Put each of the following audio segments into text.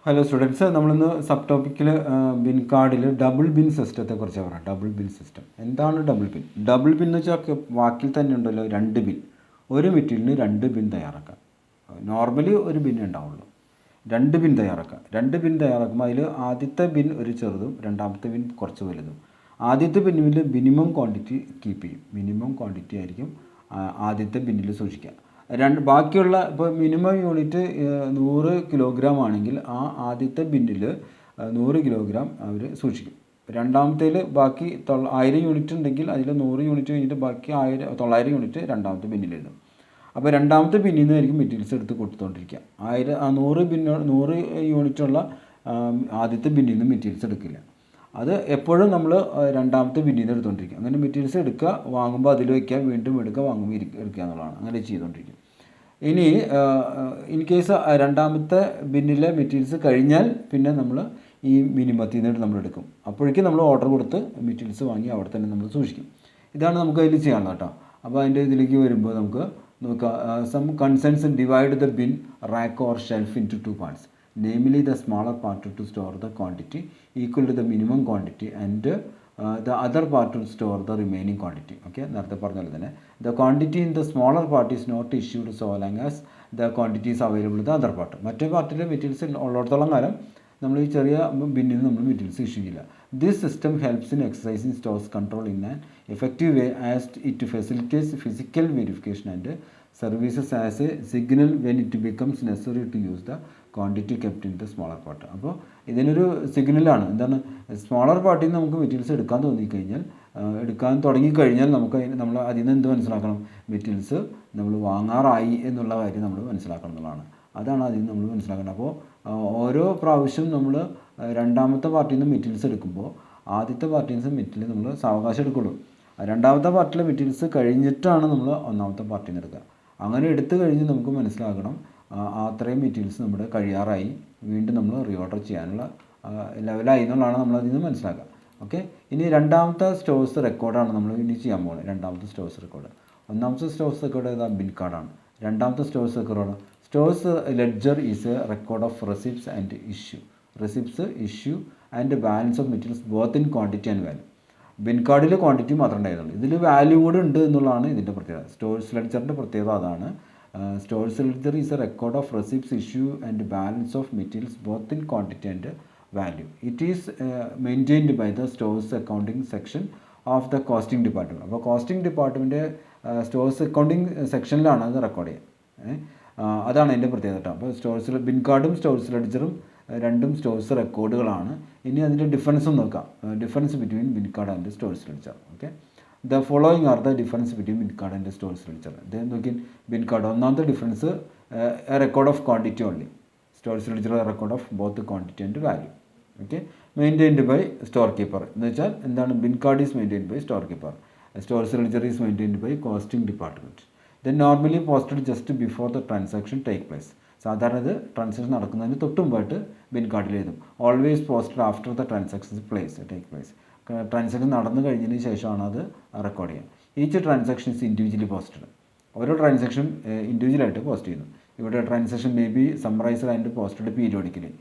Hello students, നമ്മളിന്ന് sub ടോപ്പിക്കിൽ bin കാർഡിൽ ഡബിൾ ബിൻ സിസ്റ്റത്തെക്കുറിച്ച് പറയാം. ഡബിൾ ബിൻ സിസ്റ്റം എന്താണ്? ഡബിൾ ബിൻ എന്ന് വെച്ചാൽ വാക്കിൽ തന്നെ ഉണ്ടല്ലോ, രണ്ട് ബിൻ. ഒരു മെറ്റീരിയലിന് രണ്ട് ബിൻ തയ്യാറാക്കാം. നോർമലി ഒരു ബിൻ ഉണ്ടാവുള്ളൂ. രണ്ട് ബിൻ തയ്യാറാക്കാം. രണ്ട് ബിൻ തയ്യാറാക്കുമ്പോൾ അതിൽ ആദ്യത്തെ ബിൻ ഒരു ചെറുതും രണ്ടാമത്തെ ബിൻ കുറച്ച് വലുതും. ആദ്യത്തെ ബിന്നിൽ മിനിമം ക്വാണ്ടിറ്റി കീപ്പ് ചെയ്യും. മിനിമം ക്വാണ്ടിറ്റി ആയിരിക്കും ആദ്യത്തെ ബിന്നിൽ സൂക്ഷിക്കുക. ബാക്കിയുള്ള ഇപ്പോൾ മിനിമം യൂണിറ്റ് 100 കിലോഗ്രാം ആണെങ്കിൽ ആ ആദ്യത്തെ ബിന്നിൽ 100 കിലോഗ്രാം അവർ സൂക്ഷിക്കും. രണ്ടാമത്തേൽ ബാക്കി 1000 യൂണിറ്റ് ഉണ്ടെങ്കിൽ അതിൽ 100 യൂണിറ്റ് കഴിഞ്ഞിട്ട് ബാക്കി 900 യൂണിറ്റ് രണ്ടാമത്തെ ബിന്നിലിടും. അപ്പോൾ രണ്ടാമത്തെ ബിന്നിൽ നിന്നായിരിക്കും മെറ്റീരിയൽസ് എടുത്ത് കൊടുത്തുകൊണ്ടിരിക്കുക. 100 യൂണിറ്റുള്ള ആദ്യത്തെ ബിന്നിൽ നിന്ന് മെറ്റീരിയൽസ് എടുക്കില്ല. അത് എപ്പോഴും നമ്മൾ രണ്ടാമത്തെ ബിന്നിൽ നിന്ന് എടുത്തുകൊണ്ടിരിക്കുക. അങ്ങനെ മെറ്റീരിയൽസ് എടുക്കുക, വാങ്ങുമ്പോൾ അതിൽ വയ്ക്കുക, വീണ്ടും എടുക്കുക, വാങ്ങുമ്പോൾ എടുക്കുക എന്നുള്ളതാണ്. അങ്ങനെ ചെയ്തുകൊണ്ടിരിക്കും. ഇനി ഇൻ കേസ് രണ്ടാമത്തെ ബിന്നിലെ മെറ്റീരിയൽസ് കഴിഞ്ഞാൽ പിന്നെ നമ്മൾ ഈ മിനിമത്തിൽ നിന്ന് നമ്മൾ എടുക്കും. അപ്പോഴേക്കും നമ്മൾ ഓർഡർ കൊടുത്ത് മെറ്റീരിയൽസ് വാങ്ങി അവിടെ തന്നെ നമ്മൾ സൂക്ഷിക്കും. ഇതാണ് നമുക്ക് അതിൽ ചെയ്യാനുള്ളത് കേട്ടോ. അപ്പോൾ അതിൻ്റെ ഇതിലേക്ക് വരുമ്പോൾ നമുക്ക് some concerns divide the bin rack or shelf into 2 parts. Namely, the smaller part to store the quantity equal to the minimum quantity and the other part to store the remaining quantity. Okay, നേരത്തെ പറഞ്ഞ തന്നെ the quantity in the smaller part is not issued so long as the quantity is available in the other part. മറ്റേ പാർട്ടിലെ materials ഉള്ളിടത്തോളം കാലം നമ്മൾ ഈ ചെറിയ ബിന്നിൽ നമ്മൾ മെറ്റീരിയൽസ് ഇഷ്യൂ ചെയ്യില്ല. This system helps in exercising stores control in an effective way as it facilitates physical verification and services as a signal when it becomes necessary to use the quantity kept in the smaller part. അപ്പോൾ ഇതിനൊരു സിഗ്നലാണ്. എന്താണ്? Smaller പാർട്ടിൽ നിന്ന് നമുക്ക് materials എടുക്കാൻ തോന്നിക്കഴിഞ്ഞാൽ, എടുക്കാൻ തുടങ്ങിക്കഴിഞ്ഞാൽ നമ്മൾ അതിൽ നിന്ന് എന്ത് മനസ്സിലാക്കണം? മെറ്റീരിയൽസ് നമ്മൾ വാങ്ങാറായി എന്നുള്ള കാര്യം നമ്മൾ മനസ്സിലാക്കണം എന്നുള്ളതാണ്. അതാണ് അതിൽ നിന്ന് നമ്മൾ മനസ്സിലാക്കണം. അപ്പോൾ ഓരോ പ്രാവശ്യം നമ്മൾ രണ്ടാമത്തെ പാർട്ടിയിൽ നിന്ന് മെറ്റീരിയൽസ് എടുക്കുമ്പോൾ ആദ്യത്തെ പാർട്ടിയിൽ നിന്ന് മെറ്റീരിയൽ നമ്മൾ സാവകാശം എടുക്കുള്ളൂ. രണ്ടാമത്തെ പാർട്ടിലെ മെറ്റീരിയൽസ് കഴിഞ്ഞിട്ടാണ് നമ്മൾ ഒന്നാമത്തെ പാർട്ടിയിൽ നിന്ന് എടുക്കുക. അങ്ങനെ എടുത്തു കഴിഞ്ഞ് നമുക്ക് മനസ്സിലാക്കണം അത്രയും മെറ്റീരിയൽസ് നമ്മുടെ കഴിയാറായി, വീണ്ടും നമ്മൾ റീഓർഡർ ചെയ്യാനുള്ള ലെവലായി എന്നുള്ളതാണ് നമ്മൾ അതിൽ നിന്ന് മനസ്സിലാക്കുക. ഓക്കെ, ഇനി രണ്ടാമത്തെ സ്റ്റോഴ്സ് റെക്കോർഡാണ് നമ്മൾ ഇനി ചെയ്യാൻ പോകുന്നത്. രണ്ടാമത്തെ സ്റ്റോഴ്സ് റെക്കോർഡ്. ഒന്നാമത്തെ സ്റ്റോഴ്സ് റെക്കോർഡ് ഏതാ? ബിൻ കാർഡാണ്. രണ്ടാമത്തെ stores record stores ledger is A record of receipts and issue. Receipts, issue and balance of materials both in quantity and value. Bin കാർഡിൽ ക്വാണ്ടിറ്റി മാത്രമേ ഉണ്ടായിരുന്നുള്ളൂ, ഇതിൽ വാല്യൂ കൂടെ ഉണ്ട് എന്നുള്ളതാണ് ഇതിൻ്റെ പ്രത്യേകത. സ്റ്റോഴ്സ് ലെഡ്ജറിൻ്റെ പ്രത്യേകത അതാണ്. Stores ledger is a record of receipts, issue and balance of materials both in quantity and value. It is maintained by the stores accounting section of the costing department. അപ്പോൾ costing department stores accounting സെക്ഷനിലാണ് അത് record ചെയ്യുക. അതാണ് അതിൻ്റെ പ്രത്യേകത കേട്ടോ. അപ്പോൾ bin കാർഡും stores ലെഡ്ജറും രണ്ടും സ്റ്റോഴ്സ് റെക്കോർഡുകളാണ്. ഇനി അതിൻ്റെ ഡിഫറൻസും നോക്കാം. Difference between bin card and stores ledger. Okay, the following are the difference between bin card and stores ledger. Then again, bin card ഒന്നാമത്തെ difference a record of quantity only. Stores ledger a record of both the quantity and value. Okay, maintained by storekeeper. എന്ന് വെച്ചാൽ എന്താണ്? bin card is maintained by storekeeper. Stores ledger is maintained by costing department. Then normally posted just before the transaction take place. സാധാരണ ഇത് transaction നടക്കുന്നതിന് തൊട്ട് മുമ്പായിട്ട് bin കാർഡിൽ എഴുതും. Always posted after the transaction take place. Transaction നടന്നു കഴിഞ്ഞതിന് ശേഷമാണ് അത് റെക്കോർഡ് ചെയ്യുക. Each transaction is individually posted. ഓരോ ട്രാൻസാക്ഷൻ ഇൻഡിവിജ്വലായിട്ട് പോസ്റ്റ് ചെയ്യുന്നു. ഇവിടെ transaction may be summarised and posted periodically.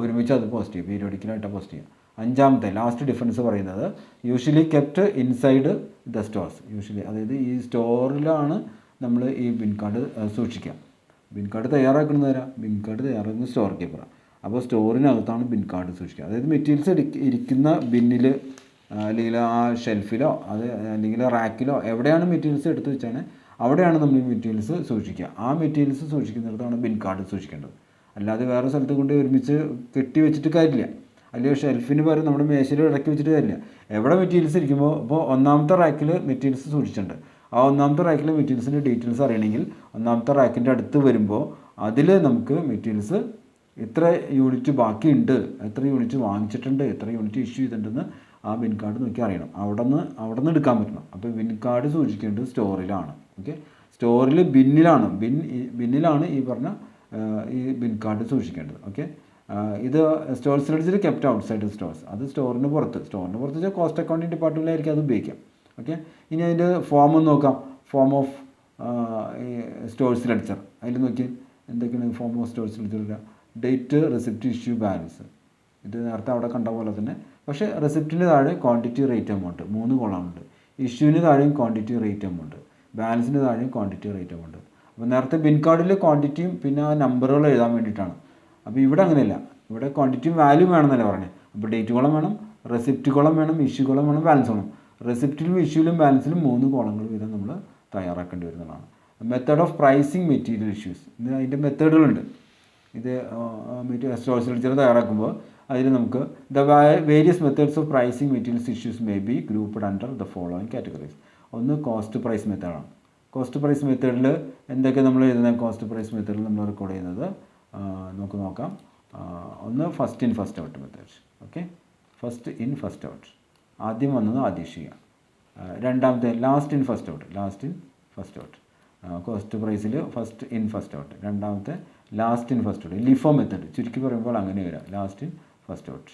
ഒരുമിച്ച് അത് പോസ്റ്റ് ചെയ്യും, പീരിയോഡിക്കലായിട്ട് പോസ്റ്റ് ചെയ്യും. അഞ്ചാമത്തെ ലാസ്റ്റ് ഡിഫറൻസ് പറയുന്നത് usually kept inside the stores. Usually അതായത് ഈ സ്റ്റോറിലാണ് നമ്മൾ ഈ ബിൻ കാർഡ് സൂക്ഷിക്കുക. ബിൻ കാർഡ് തയ്യാറാക്കുന്നത് തരാം, ബിൻ കാർഡ് തയ്യാറാക്കുന്നത് സ്റ്റോർ കീപ്പറാണ്. അപ്പോൾ സ്റ്റോറിനകത്താണ് ബിൻ കാർഡ് സൂക്ഷിക്കുക. അതായത് മെറ്റീരിയൽസ് ഇരിക്കുന്ന ബിന്നിൽ അല്ലെങ്കിൽ ആ ഷെൽഫിലോ അല്ലെങ്കിൽ റാക്കിലോ എവിടെയാണ് മെറ്റീരിയൽസ് എടുത്ത് വെച്ചാണ് അവിടെയാണ് നമ്മൾ ഈ മെറ്റീരിയൽസ് സൂക്ഷിക്കുക. ആ മെറ്റീരിയൽസ് സൂക്ഷിക്കുന്നിടത്താണ് ബിൻ കാർഡ് സൂക്ഷിക്കേണ്ടത്. അല്ലാതെ വേറെ സ്ഥലത്ത് കൊണ്ട് ഒരുമിച്ച് കെട്ടി വെച്ചിട്ട് കാര്യമില്ല. അല്ലെങ്കിൽ ഷെൽഫിന് പകരം നമ്മുടെ മേശയിൽ ഇടയ്ക്ക് വെച്ചിട്ട് കാര്യമില്ല. എവിടെ മെറ്റീരിയൽസ് ഇരിക്കുമ്പോൾ ഇപ്പോൾ ഒന്നാമത്തെ റാക്കിൽ മെറ്റീരിയൽസ് സൂക്ഷിച്ചിട്ടുണ്ട്. ആ ഒന്നാമത്തെ റാക്കിലെ മെറ്റീരിയൽസിൻ്റെ ഡീറ്റെയിൽസ് അറിയണമെങ്കിൽ ഒന്നാമത്തെ റാക്കിൻ്റെ അടുത്ത് വരുമ്പോൾ അതിൽ നമുക്ക് മെറ്റീരിയൽസ് എത്ര യൂണിറ്റ് ബാക്കിയുണ്ട്, എത്ര യൂണിറ്റ് വാങ്ങിച്ചിട്ടുണ്ട്, എത്ര യൂണിറ്റ് ഇഷ്യൂ ചെയ്തിട്ടുണ്ടെന്ന് ആ ബിൻ കാർഡ് നോക്കി അറിയണം. അവിടെ നിന്ന് എടുക്കാൻ പറ്റണം. അപ്പോൾ ബിൻ കാർഡ് സൂക്ഷിക്കേണ്ടത് സ്റ്റോറിലാണ്. ഓക്കെ, സ്റ്റോറിൽ ബിന്നിലാണ് ഈ പറഞ്ഞ ഈ ബിൻ കാർഡ് സൂക്ഷിക്കേണ്ടത്. ഓക്കെ, ഇത് stores ledger kept outside stores. അത് സ്റ്റോറിന് പുറത്ത് വെച്ചാൽ കോസ്റ്റ് അക്കൗണ്ടിങ് ഡിപ്പാർട്ട്മെൻറ്റിലായിരിക്കും അത് ഉപയോഗിക്കാം. ഓക്കെ, ഇനി അതിൻ്റെ ഫോം നോക്കാം. ഫോം ഓഫ് സ്റ്റോഴ്സ് ലെഡ്ജർ അതിൽ നോക്കി എന്തൊക്കെയാണ് form of stores ledger. Date, receipt, issue, balance. ഇത് നേരത്തെ അവിടെ കണ്ട പോലെ തന്നെ, പക്ഷേ റെസിപ്റ്റിന് താഴെ ക്വാണ്ടിറ്റി, റേറ്റ്, എമൗണ്ട് 3 കോളമുണ്ട്. ഇഷ്യൂവിന് താഴെയും ക്വാണ്ടിറ്റി, റേറ്റ്, എമൗണ്ട്. ബാലൻസിന് താഴെയും ക്വാണ്ടിറ്റി, റേറ്റ്, എമൗണ്ട്. അപ്പോൾ നേരത്തെ ബിൻ കാർഡിൽ ക്വാണ്ടിറ്റിയും പിന്നെ ആ നമ്പറുകൾ എഴുതാൻ വേണ്ടിയിട്ടാണ്. അപ്പോൾ ഇവിടെ അങ്ങനെയല്ല, ഇവിടെ ക്വാണ്ടിറ്റിയും വാല്യൂ വേണമെന്നല്ലേ പറഞ്ഞത്. അപ്പോൾ ഡേറ്റ് കോളം വേണം, റെസിപ്റ്റ് കോളം വേണം, ഇഷ്യൂ കോളം വേണം, ബാലൻസ് വേണം. റെസിപ്റ്റിലും ഇഷ്യൂവിലും ബാലൻസിലും 3 കോളങ്ങൾ വീതം നമ്മൾ തയ്യാറാക്കേണ്ടി വരുന്നതാണ്. Method of pricing material issues, ഇത് അതിൻ്റെ മെത്തേഡുകളുണ്ട്. ഇത് സ്റ്റോഴ്സ് ലെഡ്ജർ തയ്യാറാക്കുമ്പോൾ അതിൽ നമുക്ക് various methods of pricing materials issues may be grouped under the following categories. ഒന്ന് കോസ്റ്റ് പ്രൈസ് മെത്തേഡാണ്. കോസ്റ്റ് പ്രൈസ് മെത്തേഡിൽ എന്തൊക്കെ നമ്മൾ എഴുതുന്നത്? കോസ്റ്റ് പ്രൈസ് മെത്തേഡിൽ നമ്മൾ റെക്കോർഡ് ചെയ്യുന്നത് നമുക്ക് നോക്കാം. ഒന്ന് first in first out method. Okay, first in first out. ആദ്യം വന്നത് ആദ്യം ചെയ്യുക. രണ്ടാമത്തെ last in first out, last in first out. Cost പ്രൈസിൽ ഫസ്റ്റ് ഇൻ ഫസ്റ്റ് ഔട്ട്. രണ്ടാമത്തെ last in first out. LIFO method ചുരുക്കി പറയുമ്പോൾ അങ്ങനെ വരാം, last in first out.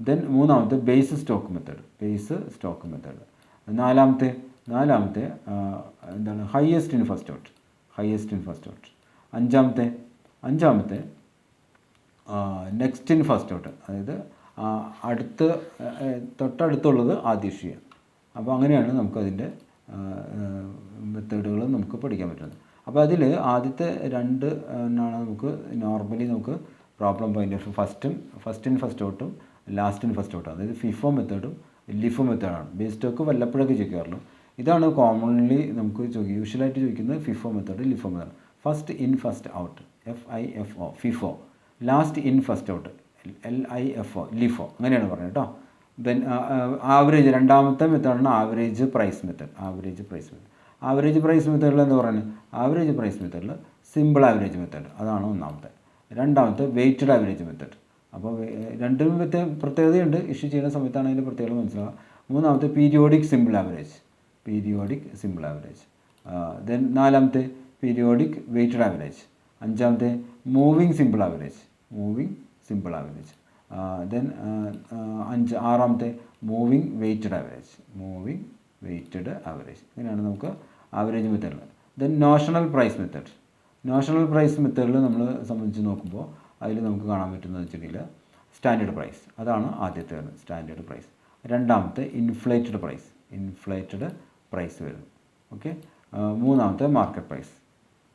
Then മൂന്നാമത്തെ base stock method, base stock method. നാലാമത്തെ എന്താണ്? Highest in first out, highest in first out. അഞ്ചാമത്തെ നെക്സ്റ്റ് ഇൻ ഫസ്റ്റ് ഔട്ട്, അതായത് തൊട്ടടുത്തുള്ളത് ആദ്യം ചെയ്യുക. അപ്പോൾ അങ്ങനെയാണ് നമുക്കതിൻ്റെ മെത്തേഡുകൾ നമുക്ക് പഠിക്കാൻ പറ്റുന്നത്. അപ്പോൾ അതിൽ ആദ്യത്തെ 2 എന്നാണ് നമുക്ക് നോർമലി നമുക്ക് problem point of first in first ഔട്ടും ലാസ്റ്റ് ഇൻ ഫസ്റ്റ് ഔട്ടും, അതായത് ഫിഫോ മെത്തേഡും ലിഫോ മെത്തേഡാണ്. ബേസ് സ്റ്റോക്ക് വല്ലപ്പോഴൊക്കെ ചോദിക്കാറുള്ളൂ. ഇതാണ് കോമൺലി നമുക്ക് യൂഷ്വലായിട്ട് ചോദിക്കുന്നത് FIFO method, LIFO method. First in first out, FIFO, FIFO. Last in first out, LIFO, LIFO. അങ്ങനെയാണ് പറഞ്ഞത് കേട്ടോ. ദെൻ ആവറേജ്, രണ്ടാമത്തെ മെത്തേഡാണ് average price method. Average price മെത്തേഡിൽ എന്താ പറയുന്നത്? ആവറേജ് പ്രൈസ് മെത്തേഡിൽ സിമ്പിൾ ആവറേജ് മെത്തേഡ്, അതാണ് ഒന്നാമത്തെ. രണ്ടാമത്തെ വെയ്റ്റഡ് ആവറേജ് മെത്തേഡ്. അപ്പോൾ രണ്ടും പ്രത്യേകതയുണ്ട്. ഇഷ്യൂ ചെയ്യുന്ന സമയത്താണ് അതിൻ്റെ പ്രത്യേകത മനസ്സിലാവുക. മൂന്നാമത്തെ പീരിയോഡിക് സിമ്പിൾ ആവറേജ്. ദെൻ നാലാമത്തെ പീരിയോഡിക് വെയ്റ്റഡ് ആവറേജ്. അഞ്ചാമത്തെ മൂവിങ് സിമ്പിൾ ആവറേജ്. ദെൻ ആറാമത്തെ മൂവിങ് വെയ്റ്റഡ് ആവറേജ്. ഇങ്ങനെയാണ് നമുക്ക് ആവറേജ് മെത്തേഡിൽ. ദെൻ നോഷണൽ പ്രൈസ് മെത്തേഡിൽ നമ്മൾ സംബന്ധിച്ച് നോക്കുമ്പോൾ അതിൽ നമുക്ക് കാണാൻ പറ്റുന്നത് വെച്ചിട്ടുണ്ടെങ്കിൽ സ്റ്റാൻഡേർഡ് പ്രൈസ്, അതാണ് ആദ്യത്തെ സ്റ്റാൻഡേർഡ് പ്രൈസ്. രണ്ടാമത്തെ ഇൻഫ്ലേറ്റഡ് പ്രൈസ് വരുന്നു. ഓക്കെ, മൂന്നാമത്തെ മാർക്കറ്റ് പ്രൈസ്.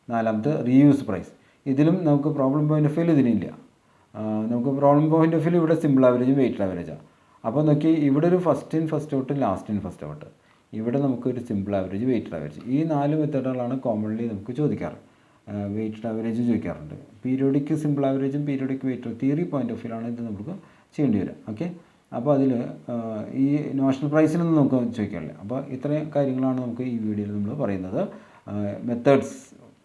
നാലാമത്തെ റീയൂസ് പ്രൈസ്. ഇതിലും നമുക്ക് പ്രോബ്ലം പോയിൻ്റ് ഓഫ് വ്യൂ ഇതിനില്ല. നമുക്ക് പ്രോബ്ലം പോയിൻ്റ് ഓഫ് വ്യൂ ഇവിടെ സിമ്പിൾ ആവറേജും വെയ്റ്റഡ് ആവറേജാണ്. അപ്പോൾ നോക്കി ഇവിടെ ഒരു first in first out, last in first out. ഇവിടെ നമുക്കൊരു സിമ്പിൾ ആവറേജ്, വെയ്റ്റഡ് ആവറേജ്. ഈ 4 മെത്തേഡുകളാണ് കോമൺലി നമുക്ക് ചോദിക്കാറ്. വെയ്റ്റഡ് ആവറേജ് ചോദിക്കാറുണ്ട്. പീരിയോഡിക് സിമ്പിൾ ആവറേജും periodic weighted theory point of വ്യൂലാണ് ഇത് നമുക്ക് ചെയ്യേണ്ടി വരിക. ഓക്കെ, അപ്പോൾ അതിൽ ഈ നോഷണൽ പ്രൈസിനൊന്നും നമുക്ക് ചോദിക്കാറില്ല. അപ്പോൾ ഇത്രയും കാര്യങ്ങളാണ് നമുക്ക് ഈ വീഡിയോയിൽ നമ്മൾ പറയുന്നത്. മെത്തേഡ്സ്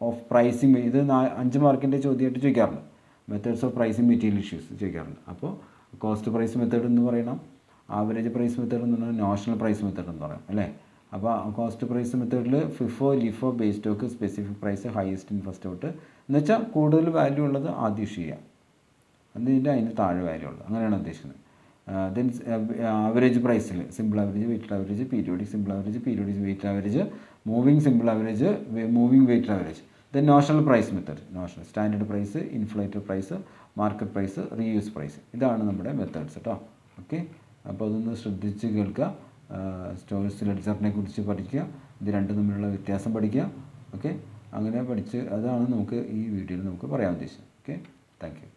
ഓഫ് പ്രൈസിങ്, ഇത് 5 മാർക്കിൻ്റെ ചോദ്യമായിട്ട് ചോദിക്കാറുണ്ട്. Methods of pricing material issues ചോദിക്കാറുണ്ട്. അപ്പോൾ കോസ്റ്റ് പ്രൈസ് മെത്തേഡ് എന്ന് പറയണം, ആവറേജ് പ്രൈസ് മെത്തേഡ് എന്ന് പറഞ്ഞാൽ നോഷണൽ പ്രൈസ് മെത്തേഡ് എന്ന് പറയാം അല്ലേ. അപ്പോൾ കോസ്റ്റ് പ്രൈസ് മെത്തേഡിൽ FIFO, LIFO, base stock, specific price, highest in first out എന്ന് വെച്ചാൽ കൂടുതൽ വാല്യൂ ഉള്ളത് ആദ്യം ഇഷ്യൂ ചെയ്യാം, എന്നിട്ട് അതിന് താഴെ വാല്യൂ ഉള്ളത്, അങ്ങനെയാണ് ഉദ്ദേശിക്കുന്നത്. ദെൻ ആവറേജ് പ്രൈസിൽ simple average, weighted average, periodic simple average, periodic weighted average, moving simple average, moving weighted average. Then notional price method, notional standard price, inflated price, market price, reuse price. ഇതാണ് നമ്മുടെ methods കേട്ടോ. Okay, അപ്പോൾ അതൊന്ന് ശ്രദ്ധിച്ച് കേൾക്കുക. Stores ലെഡ്ജറിനെ കുറിച്ച് പഠിക്കുക, ഇത് രണ്ടും തമ്മിലുള്ള വ്യത്യാസം പഠിക്കുക. ഓക്കെ, അങ്ങനെ പഠിച്ച് അതാണ് നമുക്ക് ഈ വീഡിയോയിൽ നമുക്ക് പറയാൻ ഉദ്ദേശിച്ചത്. Okay, thank you.